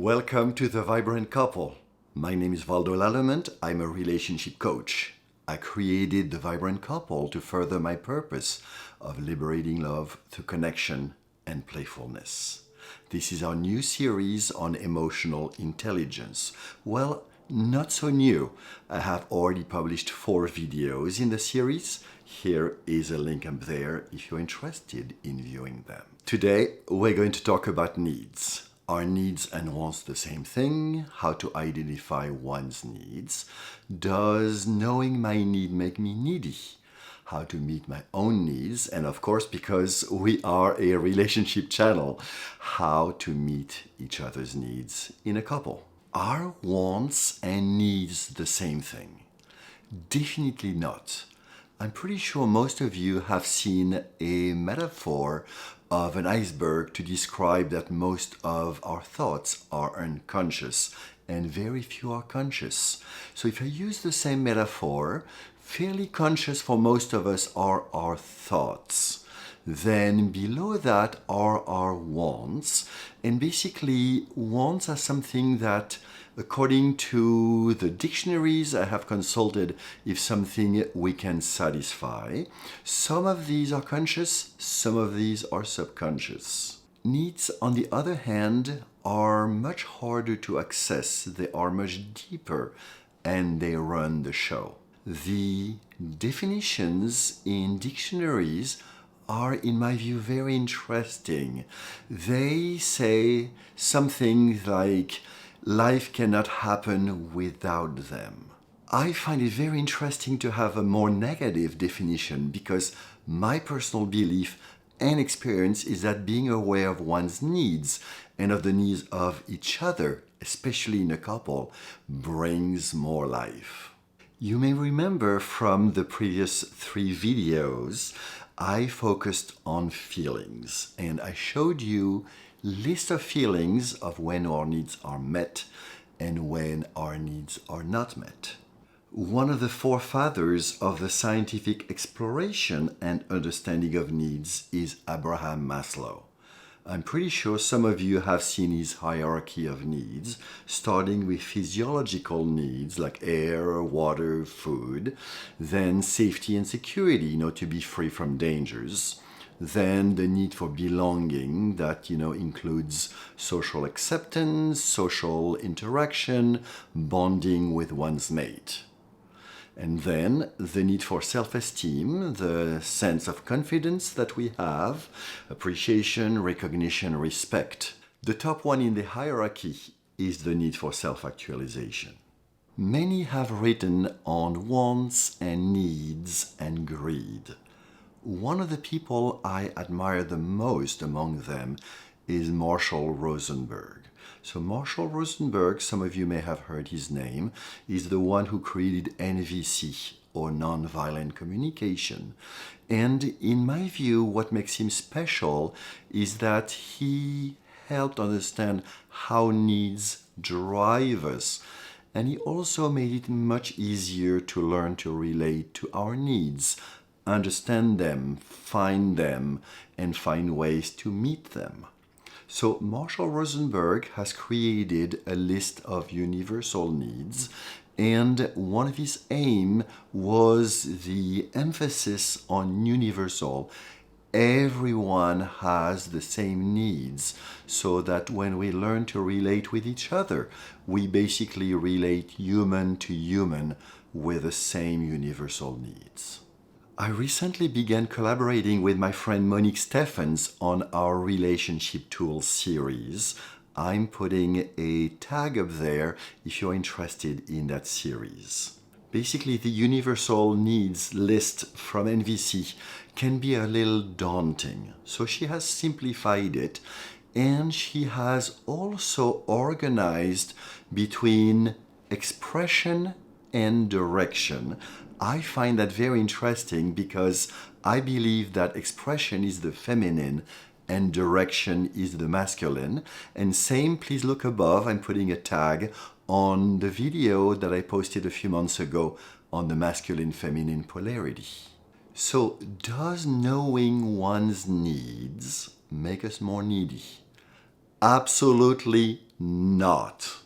Welcome to The Vibrant Couple. My name is Valdo Lallemand. I'm a relationship coach. I created The Vibrant Couple to further my purpose of liberating love through connection and playfulness. This is our new series on emotional intelligence. Well, not so new. I have already published 4 videos in the series. Here is a link up there if you're interested in viewing them. Today, we're going to talk about needs. Are needs and wants the same thing? How to identify one's needs? Does knowing my need make me needy? How to meet my own needs? And of course, because we are a relationship channel, how to meet each other's needs in a couple. Are wants and needs the same thing? Definitely not. I'm pretty sure most of you have seen a metaphor of an iceberg to describe that most of our thoughts are unconscious and very few are conscious. So if I use the same metaphor, fairly conscious for most of us are our thoughts. Then below that are our wants. And basically, wants are something that, according to the dictionaries I have consulted, is something we can satisfy. Some of these are conscious, some of these are subconscious. Needs, on the other hand, are much harder to access. They are much deeper and they run the show. The definitions in dictionaries are, in my view, very interesting. They say something like, life cannot happen without them. I find it very interesting to have a more negative definition because my personal belief and experience is that being aware of one's needs and of the needs of each other, especially in a couple, brings more life. You may remember from the previous 3 videos, I focused on feelings and I showed you list of feelings of when our needs are met and when our needs are not met. One of the forefathers of the scientific exploration and understanding of needs is Abraham Maslow. I'm pretty sure some of you have seen his hierarchy of needs, starting with physiological needs like air, water, food, then safety and security, to be free from dangers, then the need for belonging that, includes social acceptance, social interaction, bonding with one's mate. And then the need for self-esteem, the sense of confidence that we have, appreciation, recognition, respect. The top one in the hierarchy is the need for self-actualization. Many have written on wants and needs and greed. One of the people I admire the most among them is Marshall Rosenberg. So Marshall Rosenberg, some of you may have heard his name, is the one who created NVC, or nonviolent communication. And in my view, what makes him special is that he helped understand how needs drive us. And he also made it much easier to learn to relate to our needs, understand them, and find ways to meet them. So Marshall Rosenberg has created a list of universal needs, and one of his aims was the emphasis on universal. Everyone has the same needs, so that when we learn to relate with each other, we basically relate human to human with the same universal needs. I recently began collaborating with my friend Monique Steffens on our Relationship Tools series. I'm putting a tag up there if you're interested in that series. Basically, the universal needs list from NVC can be a little daunting, so she has simplified it, and she has also organized between expression and direction. I find that very interesting because I believe that expression is the feminine and direction is the masculine. And same, please look above, I'm putting a tag on the video that I posted a few months ago on the masculine-feminine polarity. So, does knowing one's needs make us more needy? Absolutely not.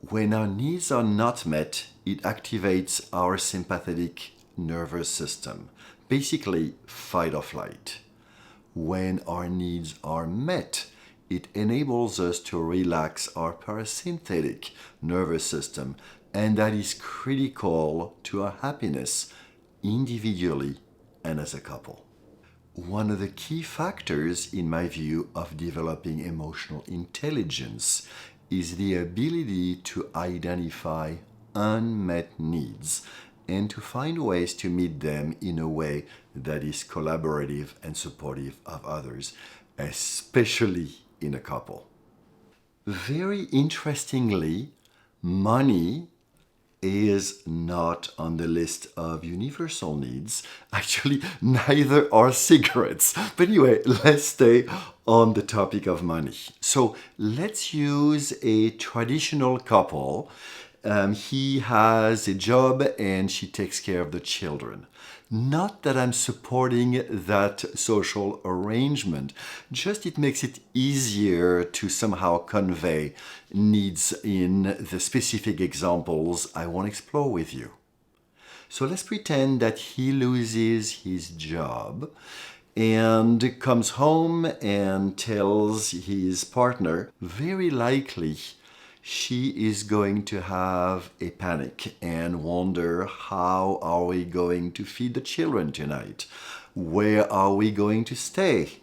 When our needs are not met, it activates our sympathetic nervous system, basically fight or flight. When our needs are met, it enables us to relax our parasympathetic nervous system, and that is critical to our happiness individually and as a couple. One of the key factors, in my view, of developing emotional intelligence is the ability to identify unmet needs and to find ways to meet them in a way that is collaborative and supportive of others, especially in a couple. Very interestingly, money is not on the list of universal needs. Actually, neither are cigarettes. But anyway, let's stay on the topic of money. So let's use a traditional couple. He has a job and she takes care of the children. Not that I'm supporting that social arrangement, just it makes it easier to somehow convey needs in the specific examples I want to explore with you. So let's pretend that he loses his job and comes home and tells his partner, very likely she is going to have a panic and wonder, how are we going to feed the children tonight? Where are we going to stay?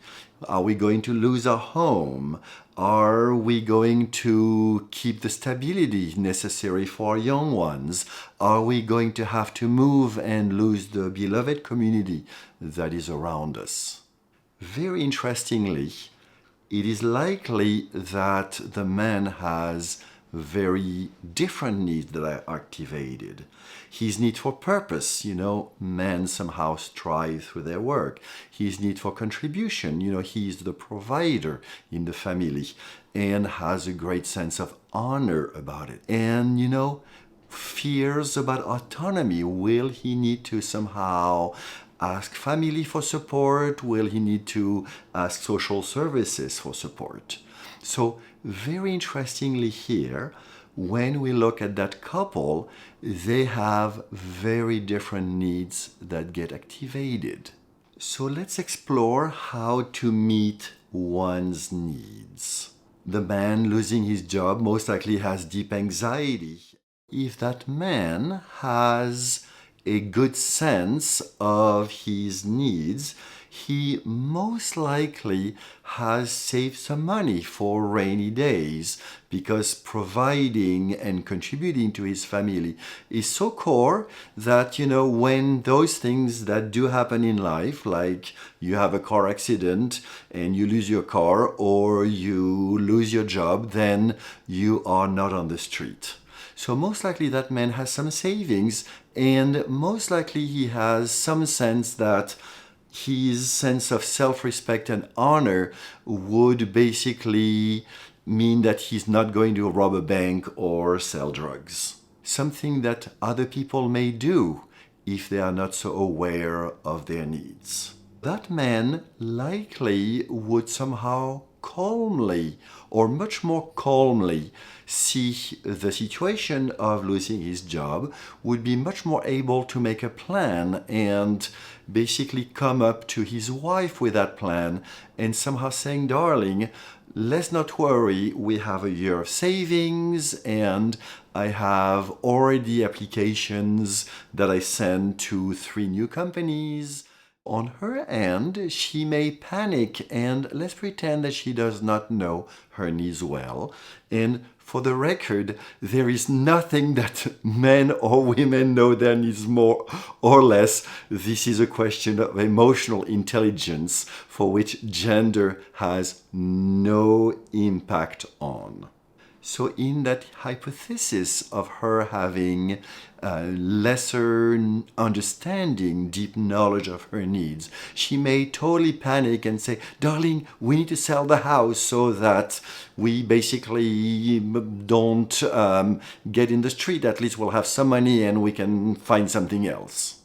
Are we going to lose our home? Are we going to keep the stability necessary for our young ones? Are we going to have to move and lose the beloved community that is around us? Very interestingly, it is likely that the man has very different needs that are activated. His need for purpose, men somehow strive through their work. His need for contribution, he is the provider in the family and has a great sense of honor about it. And, fears about autonomy. Will he need to somehow ask family for support? Will he need to ask social services for support? So very interestingly here, when we look at that couple, they have very different needs that get activated. So let's explore how to meet one's needs. The man losing his job most likely has deep anxiety. If that man has a good sense of his needs, he most likely has saved some money for rainy days, because providing and contributing to his family is so core that, when those things that do happen in life, like you have a car accident and you lose your car or you lose your job, then you are not on the street. So most likely that man has some savings, and most likely he has some sense that his sense of self-respect and honor would basically mean that he's not going to rob a bank or sell drugs. Something that other people may do if they are not so aware of their needs. That man likely would somehow calmly, or much more calmly, see the situation of losing his job, would be much more able to make a plan and basically come up to his wife with that plan and somehow saying, darling, let's not worry, we have a year of savings and I have already applications that I sent to 3 new companies. On her end, she may panic, and let's pretend that she does not know her needs well. And for the record, there is nothing that men or women know their needs more or less. This is a question of emotional intelligence for which gender has no impact on. So in that hypothesis of her having lesser understanding, deep knowledge of her needs, she may totally panic and say, darling, we need to sell the house so that we basically don't get in the street. At least we'll have some money and we can find something else.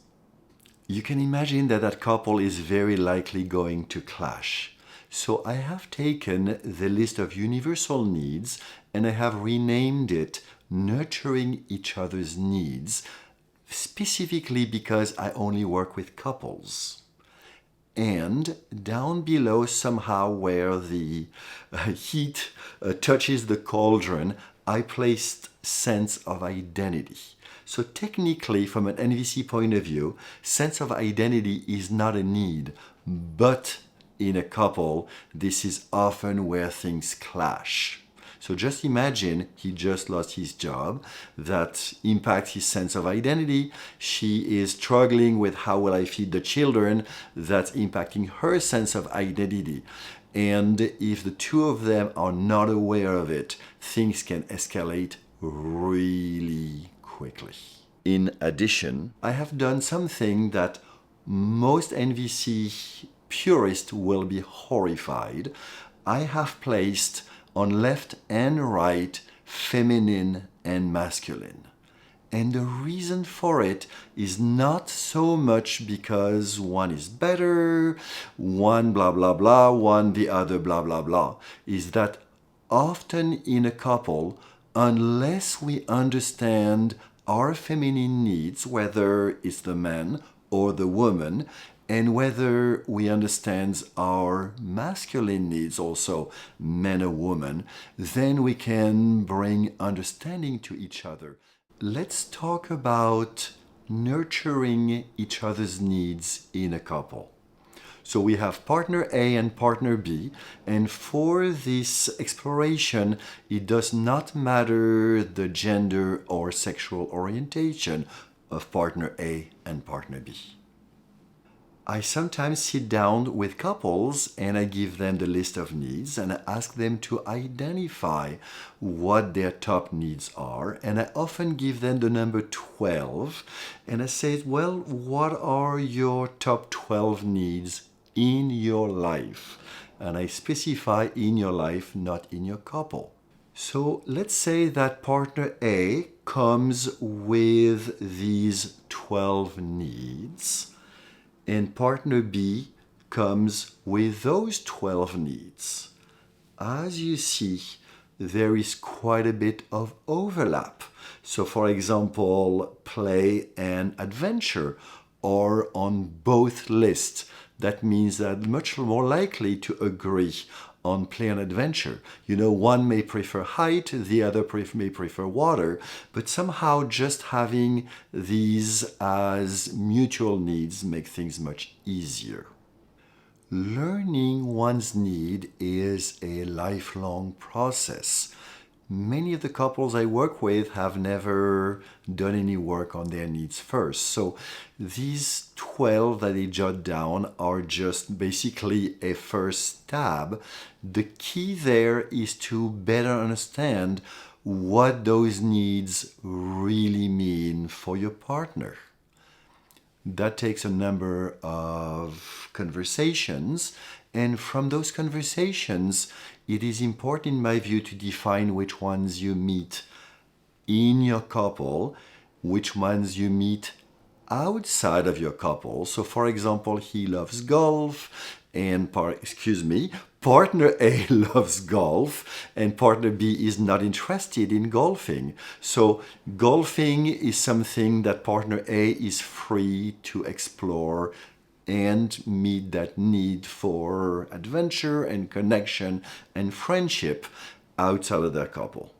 You can imagine that that couple is very likely going to clash. So I have taken the list of universal needs and I have renamed it Nurturing Each Other's Needs, specifically because I only work with couples. And down below, somehow where the heat touches the cauldron, I placed sense of identity. So technically, from an NVC point of view, sense of identity is not a need, but in a couple, this is often where things clash. So just imagine he just lost his job. That impacts his sense of identity. She is struggling with how will I feed the children. That's impacting her sense of identity. And if the two of them are not aware of it, things can escalate really quickly. In addition, I have done something that most NVC purists will be horrified. I have placed on left and right feminine and masculine. And the reason for it is not so much because one is better, one blah blah blah, one the other blah blah blah. Is that often in a couple, unless we understand our feminine needs, whether it's the man or the woman, and whether we understand our masculine needs also, men or women, then we can bring understanding to each other. Let's talk about nurturing each other's needs in a couple. So we have partner A and partner B, and for this exploration, it does not matter the gender or sexual orientation of partner A and partner B. I sometimes sit down with couples and I give them the list of needs and I ask them to identify what their top needs are. And I often give them the number 12 and I say, well, what are your top 12 needs in your life? And I specify in your life, not in your couple. So let's say that partner A comes with these 12 needs. And partner B comes with those 12 needs. As you see, there is quite a bit of overlap. So for example, play and adventure are on both lists. That means they're much more likely to agree on play and adventure. You know, one may prefer height, the other may prefer water, but somehow just having these as mutual needs make things much easier. Learning one's need is a lifelong process. Many of the couples I work with have never done any work on their needs first. So these 12 that they jot down are just basically a first stab. The key there is to better understand what those needs really mean for your partner. That takes a number of conversations, and from those conversations, it is important, in my view, to define which ones you meet in your couple, which ones you meet outside of your couple. So, for example, he loves golf, and partner A loves golf, and partner B is not interested in golfing. So, golfing is something that partner A is free to explore and meet that need for adventure and connection and friendship outside of their couple.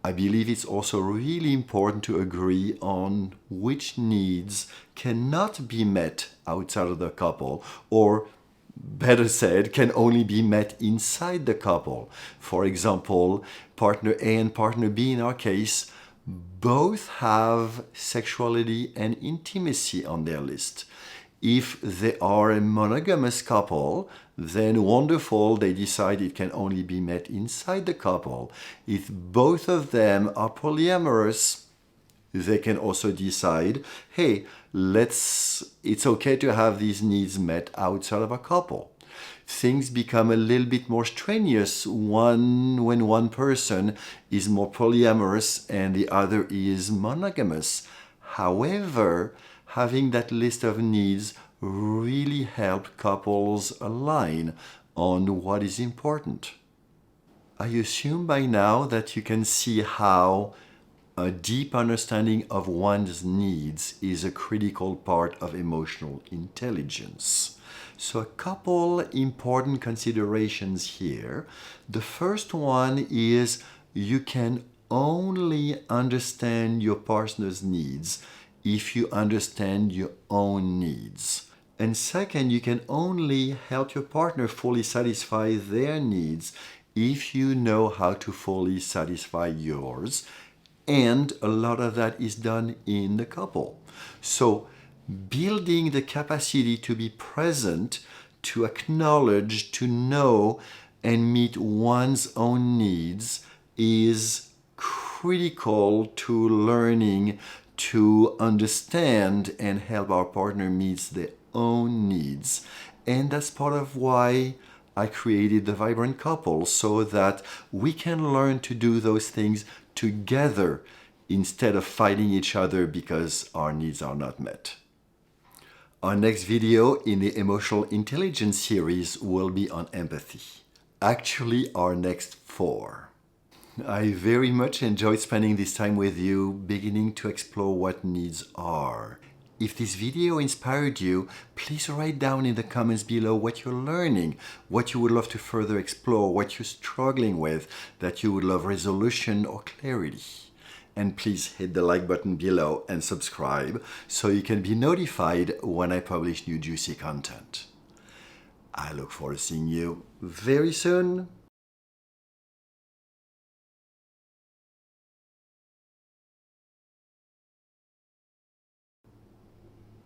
I believe it's also really important to agree on which needs cannot be met outside of the couple, or better said, can only be met inside the couple. For example, partner A and partner B in our case both have sexuality and intimacy on their list. If they are a monogamous couple, then wonderful, they decide it can only be met inside the couple. If both of them are polyamorous, they can also decide, hey, it's okay to have these needs met outside of a couple. Things become a little bit more strenuous when one person is more polyamorous and the other is monogamous. However, having that list of needs really help couples align on what is important. I assume by now that you can see how a deep understanding of one's needs is a critical part of emotional intelligence. So a couple important considerations here. The first one is you can only understand your partner's needs if you understand your own needs. And second, you can only help your partner fully satisfy their needs if you know how to fully satisfy yours. And a lot of that is done in the couple. So building the capacity to be present, to acknowledge, to know, and meet one's own needs is critical to learning to understand and help our partner meet their own needs. And that's part of why I created the Vibrant Couple, so that we can learn to do those things together instead of fighting each other because our needs are not met. Our next video in the Emotional Intelligence series will be on empathy. Actually, our next 4. I very much enjoyed spending this time with you, beginning to explore what needs are. If this video inspired you, please write down in the comments below what you're learning, what you would love to further explore, what you're struggling with, that you would love resolution or clarity. And please hit the like button below and subscribe so you can be notified when I publish new juicy content. I look forward to seeing you very soon.